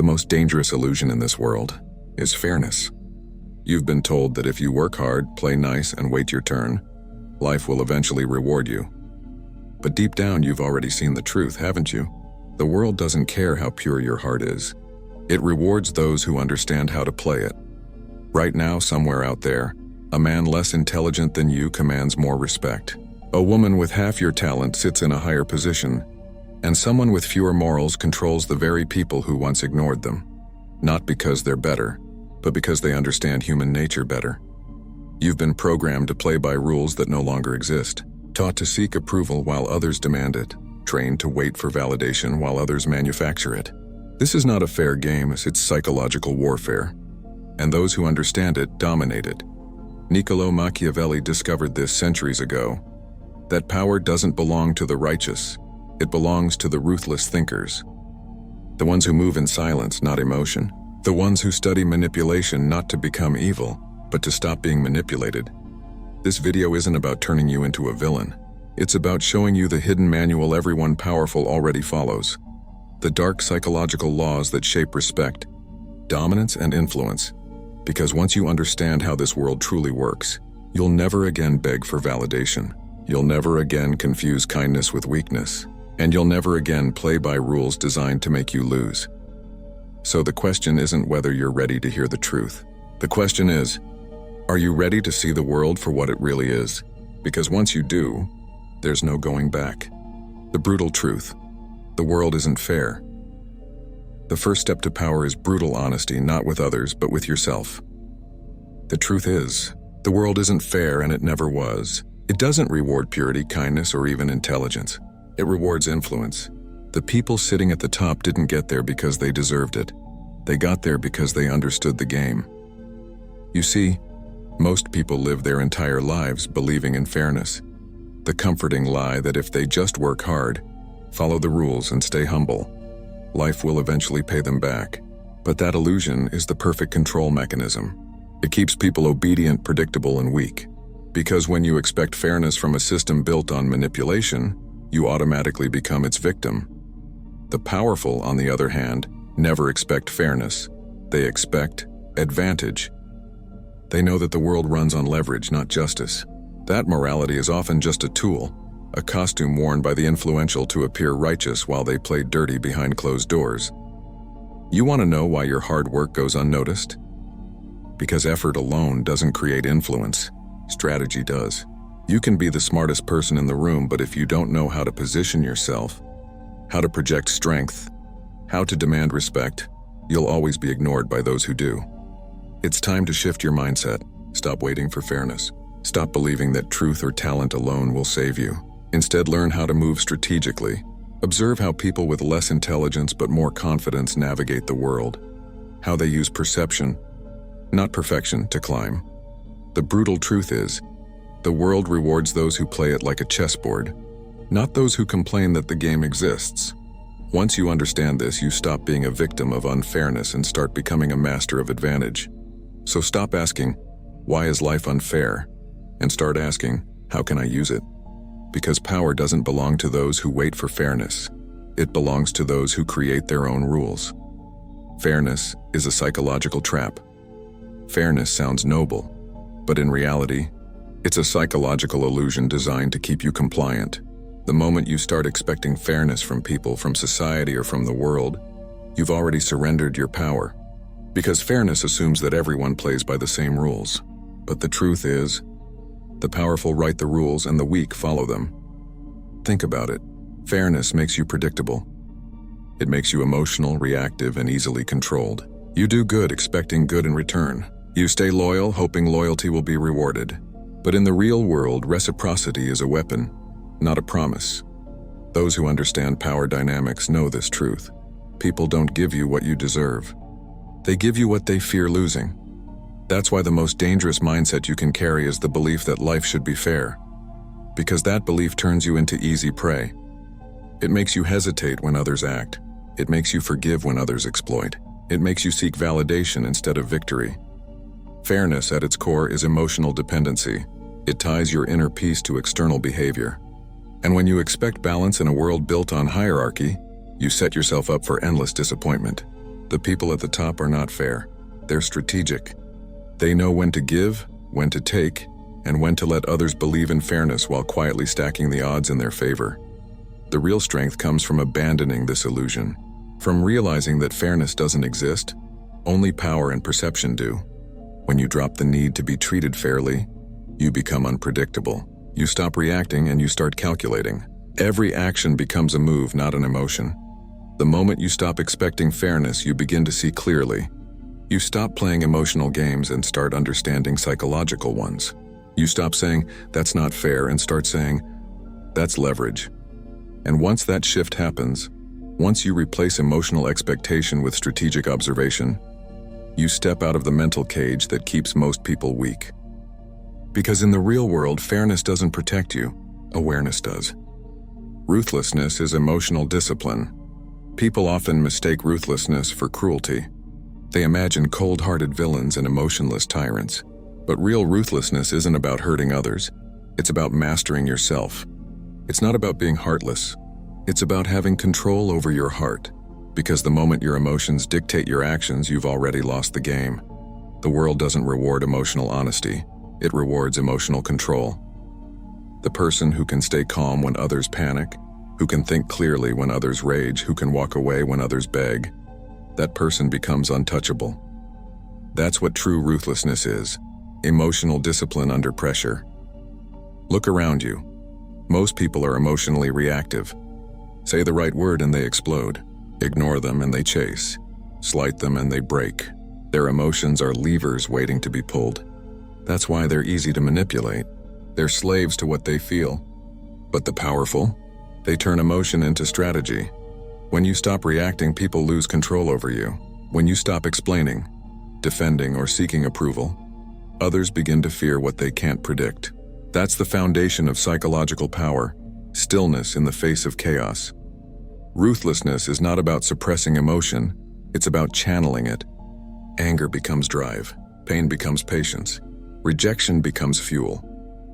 most dangerous illusion in this world is fairness. You've been told that if you work hard, play nice, and wait your turn, life will eventually reward you. But deep down, you've already seen the truth, haven't you? The world doesn't care how pure your heart is. It rewards those who understand how to play it. Right now, somewhere out there, a man less intelligent than you commands more respect. A woman with half your talent sits in a higher position, and someone with fewer morals controls the very people who once ignored them. Not because they're better, but because they understand human nature better. You've been programmed to play by rules that no longer exist, taught to seek approval while others demand it, trained to wait for validation while others manufacture it. This is not a fair game, it's psychological warfare. And those who understand it dominate it. Niccolo Machiavelli discovered this centuries ago, that power doesn't belong to the righteous, it belongs to the ruthless thinkers. The ones who move in silence, not emotion. The ones who study manipulation not to become evil, but to stop being manipulated. This video isn't about turning you into a villain. It's about showing you the hidden manual everyone powerful already follows. The dark psychological laws that shape respect, dominance, and influence. Because once you understand how this world truly works, you'll never again beg for validation. You'll never again confuse kindness with weakness. And you'll never again play by rules designed to make you lose. So the question isn't whether you're ready to hear the truth. The question is, are you ready to see the world for what it really is? Because once you do, there's no going back. The brutal truth. The world isn't fair. The first step to power is brutal honesty, not with others, but with yourself. The truth is, the world isn't fair and it never was. It doesn't reward purity, kindness, or even intelligence. It rewards influence. The people sitting at the top didn't get there because they deserved it. They got there because they understood the game. You see, most people live their entire lives believing in fairness. The comforting lie that if they just work hard, follow the rules, and stay humble, life will eventually pay them back. But that illusion is the perfect control mechanism. It keeps people obedient, predictable, and weak. Because when you expect fairness from a system built on manipulation, you automatically become its victim. The powerful, on the other hand, never expect fairness. They expect advantage. They know that the world runs on leverage, not justice. That morality is often just a tool, a costume worn by the influential to appear righteous while they play dirty behind closed doors. You want to know why your hard work goes unnoticed? Because effort alone doesn't create influence. Strategy does. You can be the smartest person in the room, but if you don't know how to position yourself, how to project strength, how to demand respect, you'll always be ignored by those who do. It's time to shift your mindset. Stop waiting for fairness. Stop believing that truth or talent alone will save you. Instead, learn how to move strategically. Observe how people with less intelligence but more confidence navigate the world. How they use perception, not perfection, to climb. The brutal truth is, the world rewards those who play it like a chessboard, not those who complain that the game exists. Once you understand this, you stop being a victim of unfairness and start becoming a master of advantage. So stop asking, why is life unfair? And start asking, how can I use it? Because power doesn't belong to those who wait for fairness. It belongs to those who create their own rules. Fairness is a psychological trap. Fairness sounds noble, but in reality, it's a psychological illusion designed to keep you compliant. The moment you start expecting fairness from people, from society, or from the world, you've already surrendered your power. Because fairness assumes that everyone plays by the same rules. But the truth is, the powerful write the rules and the weak follow them. Think about it. Fairness makes you predictable. It makes you emotional, reactive, and easily controlled. You do good expecting good in return. You stay loyal, hoping loyalty will be rewarded. But in the real world, reciprocity is a weapon, not a promise. Those who understand power dynamics know this truth. People don't give you what you deserve. They give you what they fear losing. That's why the most dangerous mindset you can carry is the belief that life should be fair. Because that belief turns you into easy prey. It makes you hesitate when others act. It makes you forgive when others exploit. It makes you seek validation instead of victory. Fairness at its core is emotional dependency. It ties your inner peace to external behavior. And when you expect balance in a world built on hierarchy, you set yourself up for endless disappointment. The people at the top are not fair. They're strategic. They know when to give, when to take, and when to let others believe in fairness while quietly stacking the odds in their favor. The real strength comes from abandoning this illusion, from realizing that fairness doesn't exist. Only power and perception do. When you drop the need to be treated fairly, you become unpredictable. You stop reacting and you start calculating. Every action becomes a move, not an emotion. The moment you stop expecting fairness, you begin to see clearly. You stop playing emotional games and start understanding psychological ones. You stop saying, "That's not fair," and start saying, "That's leverage." And once that shift happens, once you replace emotional expectation with strategic observation, you step out of the mental cage that keeps most people weak. Because in the real world, fairness doesn't protect you, awareness does. Ruthlessness is emotional discipline. People often mistake ruthlessness for cruelty. They imagine cold-hearted villains and emotionless tyrants. But real ruthlessness isn't about hurting others. It's about mastering yourself. It's not about being heartless. It's about having control over your heart. Because the moment your emotions dictate your actions, you've already lost the game. The world doesn't reward emotional honesty. It rewards emotional control. The person who can stay calm when others panic, who can think clearly when others rage, who can walk away when others beg, that person becomes untouchable. That's what true ruthlessness is. Emotional discipline under pressure. Look around you. Most people are emotionally reactive. Say the right word and they explode. Ignore them and they chase. Slight them and they break. Their emotions are levers waiting to be pulled. That's why they're easy to manipulate. They're slaves to what they feel. But the powerful, they turn emotion into strategy. When you stop reacting, people lose control over you. When you stop explaining, defending, or seeking approval, others begin to fear what they can't predict. That's the foundation of psychological power, stillness in the face of chaos. Ruthlessness is not about suppressing emotion, it's about channeling it. Anger becomes drive, pain becomes patience, rejection becomes fuel.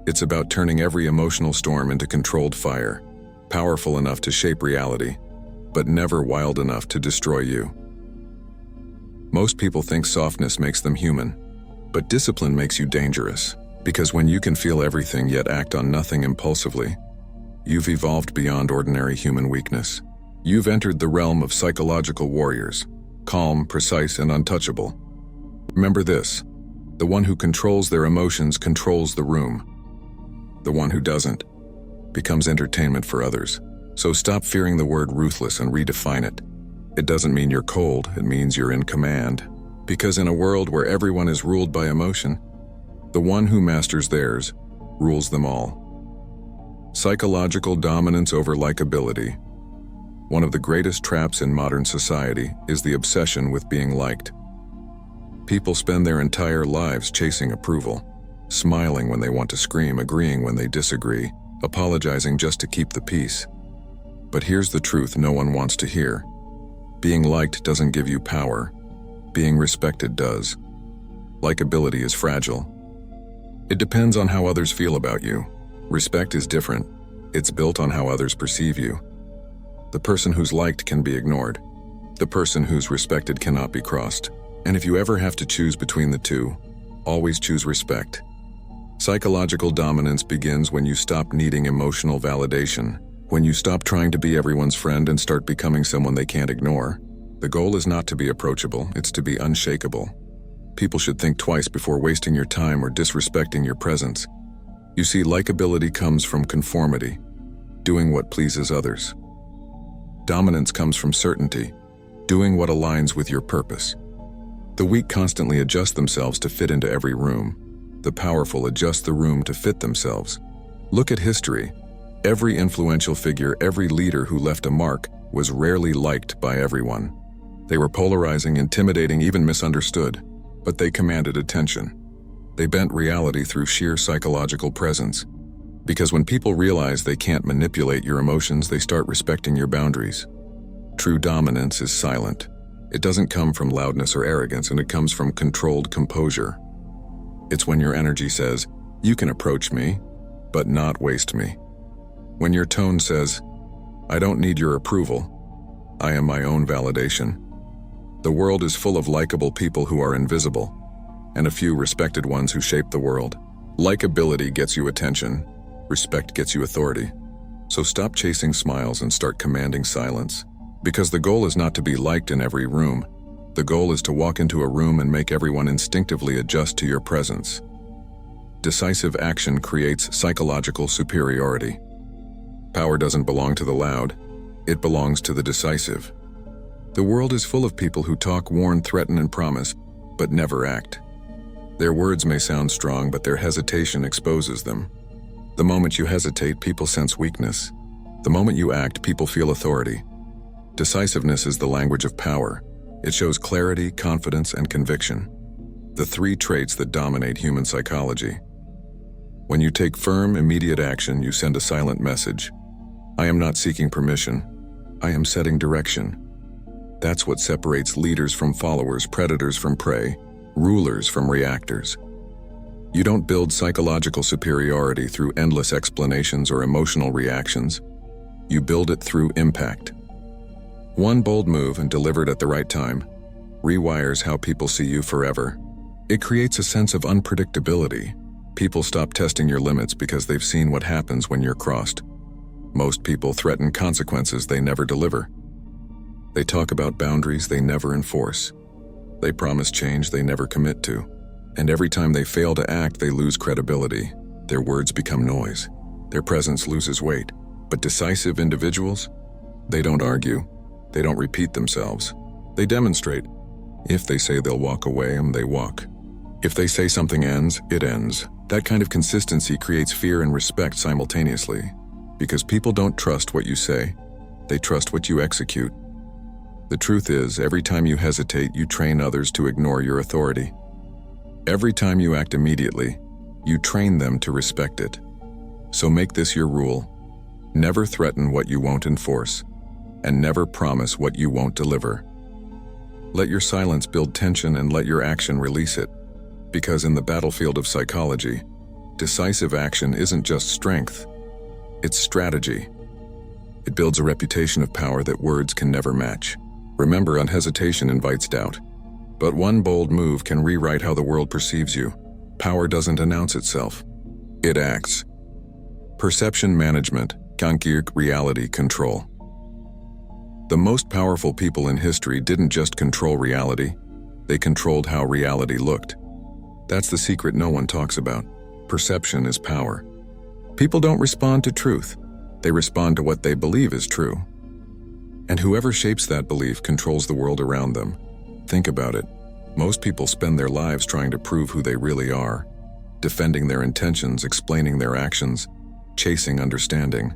It's about turning every emotional storm into controlled fire, powerful enough to shape reality, but never wild enough to destroy you. Most people think softness makes them human, but discipline makes you dangerous, because when you can feel everything yet act on nothing impulsively, you've evolved beyond ordinary human weakness. You've entered the realm of psychological warriors, calm, precise, and untouchable. Remember this: the one who controls their emotions controls the room. The one who doesn't becomes entertainment for others. So stop fearing the word ruthless and redefine it. It doesn't mean you're cold, it means you're in command. Because in a world where everyone is ruled by emotion, the one who masters theirs rules them all. Psychological dominance over likability. One of the greatest traps in modern society is the obsession with being liked. People spend their entire lives chasing approval, smiling when they want to scream, agreeing when they disagree, apologizing just to keep the peace. But here's the truth no one wants to hear. Being liked doesn't give you power. Being respected does. Likability is fragile. It depends on how others feel about you. Respect is different. It's built on how others perceive you. The person who's liked can be ignored. The person who's respected cannot be crossed. And if you ever have to choose between the two, always choose respect. Psychological dominance begins when you stop needing emotional validation, when you stop trying to be everyone's friend and start becoming someone they can't ignore. The goal is not to be approachable, it's to be unshakable. People should think twice before wasting your time or disrespecting your presence. You see, likability comes from conformity, doing what pleases others. Dominance comes from certainty, doing what aligns with your purpose. The weak constantly adjust themselves to fit into every room. The powerful adjust the room to fit themselves. Look at history. Every influential figure, every leader who left a mark, was rarely liked by everyone. They were polarizing, intimidating, even misunderstood, but they commanded attention. They bent reality through sheer psychological presence. Because when people realize they can't manipulate your emotions, they start respecting your boundaries. True dominance is silent. It doesn't come from loudness or arrogance, and it comes from controlled composure. It's when your energy says, "You can approach me, but not waste me." When your tone says, "I don't need your approval, I am my own validation." The world is full of likable people who are invisible, and a few respected ones who shape the world. Likability gets you attention, respect gets you authority. So stop chasing smiles and start commanding silence. Because the goal is not to be liked in every room. The goal is to walk into a room and make everyone instinctively adjust to your presence. Decisive action creates psychological superiority. Power doesn't belong to the loud, it belongs to the decisive. The world is full of people who talk, warn, threaten, and promise, but never act. Their words may sound strong, but their hesitation exposes them. The moment you hesitate, people sense weakness. The moment you act, people feel authority. Decisiveness is the language of power. It shows clarity, confidence, and conviction. The three traits that dominate human psychology. When you take firm, immediate action, you send a silent message. I am not seeking permission. I am setting direction. That's what separates leaders from followers, predators from prey, rulers from reactors. You don't build psychological superiority through endless explanations or emotional reactions. You build it through impact. One bold move, and delivered at the right time, rewires how people see you forever. It creates a sense of unpredictability. People stop testing your limits because they've seen what happens when you're crossed. Most people threaten consequences they never deliver. They talk about boundaries they never enforce. They promise change they never commit to. And every time they fail to act, they lose credibility. Their words become noise. Their presence loses weight. But decisive individuals, they don't argue. They don't repeat themselves. They demonstrate. If they say they'll walk away, they walk. If they say something ends, it ends. That kind of consistency creates fear and respect simultaneously. Because people don't trust what you say. They trust what you execute. The truth is, every time you hesitate, you train others to ignore your authority. Every time you act immediately, you train them to respect it. So make this your rule. Never threaten what you won't enforce, and never promise what you won't deliver. Let your silence build tension and let your action release it. Because in the battlefield of psychology, decisive action isn't just strength, it's strategy. It builds a reputation of power that words can never match. Remember, unhesitation invites doubt. But one bold move can rewrite how the world perceives you. Power doesn't announce itself. It acts. Perception management, kankirk reality control. The most powerful people in history didn't just control reality, they controlled how reality looked. That's the secret no one talks about. Perception is power. People don't respond to truth. They respond to what they believe is true. And whoever shapes that belief controls the world around them. Think about it. Most people spend their lives trying to prove who they really are, defending their intentions, explaining their actions, chasing understanding.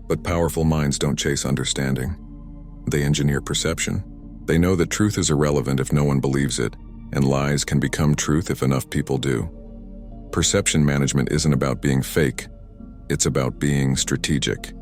But powerful minds don't chase understanding. They engineer perception. They know that truth is irrelevant if no one believes it, and lies can become truth if enough people do. Perception management isn't about being fake. It's about being strategic.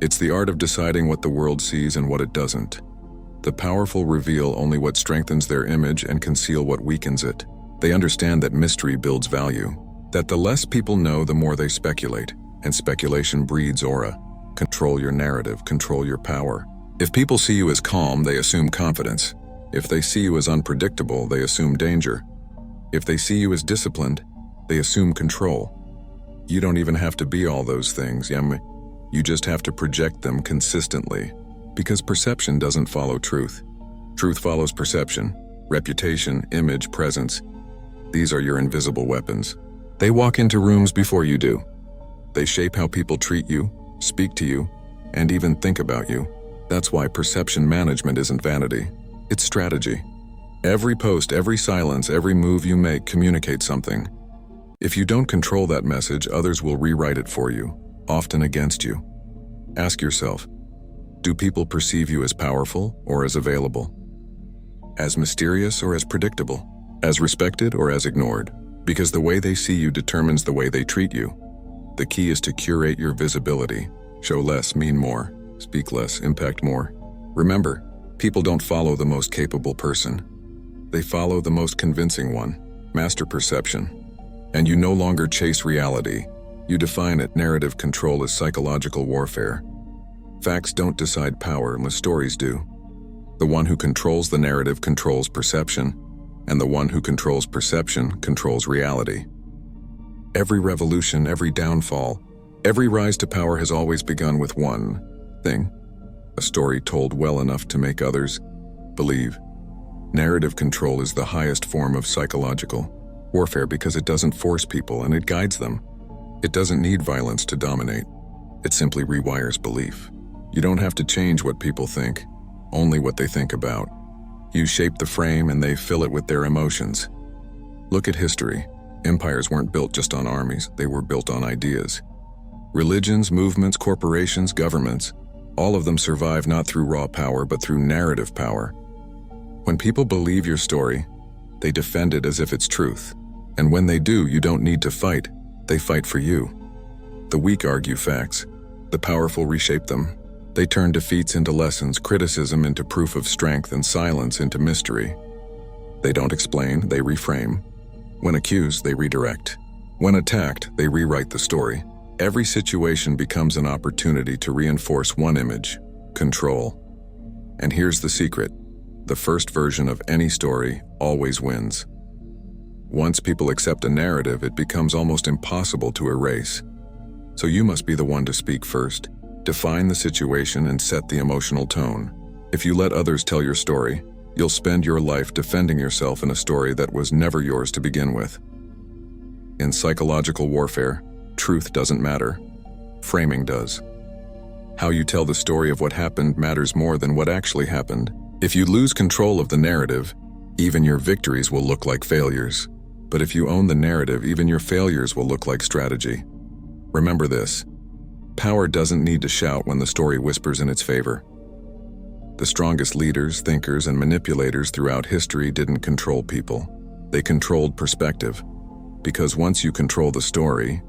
It's the art of deciding what the world sees and what it doesn't. The powerful reveal only what strengthens their image and conceal what weakens it. They understand that mystery builds value, that the less people know, the more they speculate, and speculation breeds aura. Control your narrative, control your power. If people see you as calm, they assume confidence. If they see you as unpredictable, they assume danger. If they see you as disciplined, they assume control. You don't even have to be all those things, you just have to project them consistently. Because perception doesn't follow truth. Truth follows perception, reputation, image, presence. These are your invisible weapons. They walk into rooms before you do. They shape how people treat you, speak to you, and even think about you. That's why perception management isn't vanity. It's strategy. Every post, every silence, every move you make communicates something. If you don't control that message, others will rewrite it for you, often against you. Ask yourself, do people perceive you as powerful or as available? As mysterious or as predictable? As respected or as ignored? Because the way they see you determines the way they treat you. The key is to curate your visibility. Show less, mean more. Speak less, impact more. Remember, people don't follow the most capable person. They follow the most convincing one. Master perception. And you no longer chase reality. You define it. Narrative control is psychological warfare. Facts don't decide power, stories do. The one who controls the narrative controls perception, and the one who controls perception controls reality. Every revolution, every downfall, every rise to power has always begun with one thing: a story told well enough to make others believe. Narrative control is the highest form of psychological warfare because it doesn't force people and it guides them. It doesn't need violence to dominate. It simply rewires belief. You don't have to change what people think, only what they think about. You shape the frame and they fill it with their emotions. Look at history. Empires weren't built just on armies, they were built on ideas. Religions, movements, corporations, governments, all of them survive not through raw power but through narrative power. When people believe your story, they defend it as if it's truth. And when they do, you don't need to fight, they fight for you. The weak argue facts, the powerful reshape them. They turn defeats into lessons, criticism into proof of strength, and silence into mystery. They don't explain, they reframe. When accused, they redirect. When attacked, they rewrite the story. Every situation becomes an opportunity to reinforce one image: control. And here's the secret: the first version of any story always wins. Once people accept a narrative, it becomes almost impossible to erase. So you must be the one to speak first, define the situation, and set the emotional tone. If you let others tell your story, you'll spend your life defending yourself in a story that was never yours to begin with. In psychological warfare, truth doesn't matter. Framing does. How you tell the story of what happened matters more than what actually happened. If you lose control of the narrative, even your victories will look like failures. But if you own the narrative, even your failures will look like strategy. Remember this: power doesn't need to shout when the story whispers in its favor. The strongest leaders, thinkers, and manipulators throughout history didn't control people. They controlled perspective. Because once you control the story,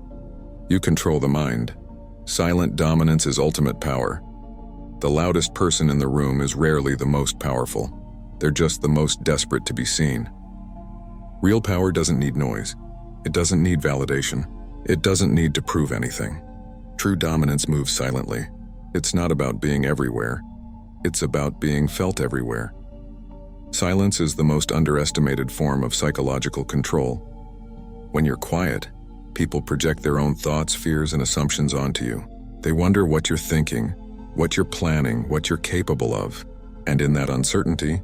you control the mind. Silent dominance is ultimate power. The loudest person in the room is rarely the most powerful. They're just the most desperate to be seen. Real power doesn't need noise. It doesn't need validation. It doesn't need to prove anything. True dominance moves silently. It's not about being everywhere. It's about being felt everywhere. Silence is the most underestimated form of psychological control. When you're quiet, people project their own thoughts, fears, and assumptions onto you. They wonder what you're thinking, what you're planning, what you're capable of. And in that uncertainty,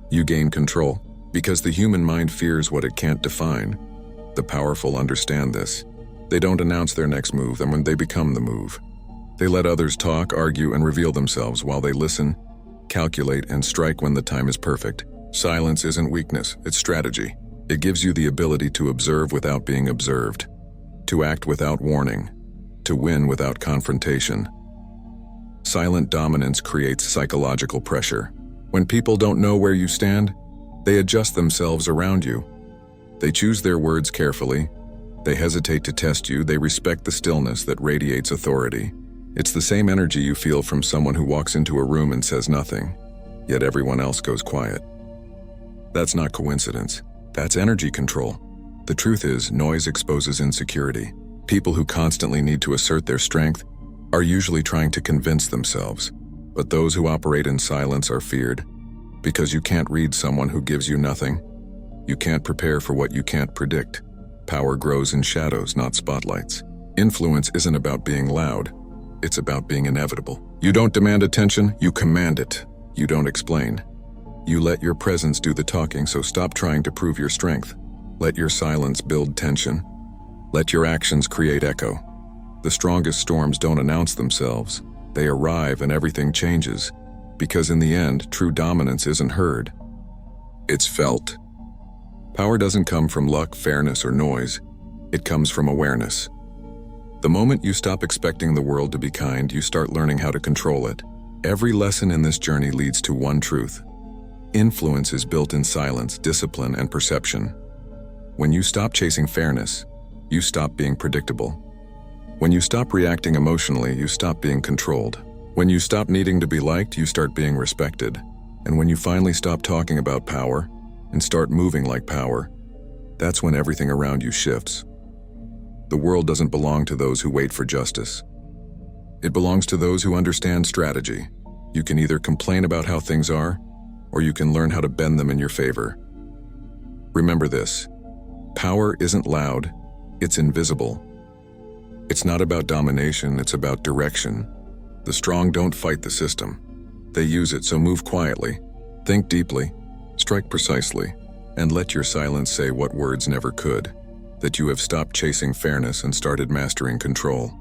you gain control. Because the human mind fears what it can't define. The powerful understand this. They don't announce their next move, and when they become the move. They let others talk, argue, and reveal themselves while they listen, calculate, and strike when the time is perfect. Silence isn't weakness, it's strategy. It gives you the ability to observe without being observed, to act without warning, to win without confrontation. Silent dominance creates psychological pressure. When people don't know where you stand, they adjust themselves around you. They choose their words carefully. They hesitate to test you. They respect the stillness that radiates authority. It's the same energy you feel from someone who walks into a room and says nothing, yet everyone else goes quiet. That's not coincidence. That's energy control. The truth is, noise exposes insecurity. People who constantly need to assert their strength are usually trying to convince themselves. But those who operate in silence are feared. Because you can't read someone who gives you nothing. You can't prepare for what you can't predict. Power grows in shadows, not spotlights. Influence isn't about being loud. It's about being inevitable. You don't demand attention, you command it. You don't explain. You let your presence do the talking, so stop trying to prove your strength. Let your silence build tension. Let your actions create echo. The strongest storms don't announce themselves. They arrive and everything changes. Because in the end, true dominance isn't heard. It's felt. Power doesn't come from luck, fairness, or noise. It comes from awareness. The moment you stop expecting the world to be kind, you start learning how to control it. Every lesson in this journey leads to one truth. Influence is built in silence, discipline, and perception. When you stop chasing fairness, you stop being predictable. When you stop reacting emotionally, you stop being controlled. When you stop needing to be liked, you start being respected. And when you finally stop talking about power and start moving like power, that's when everything around you shifts. The world doesn't belong to those who wait for justice. It belongs to those who understand strategy. You can either complain about how things are, or you can learn how to bend them in your favor. Remember this: power isn't loud, it's invisible. It's not about domination, it's about direction. The strong don't fight the system. They use it, so move quietly, think deeply, strike precisely, and let your silence say what words never could, that you have stopped chasing fairness and started mastering control.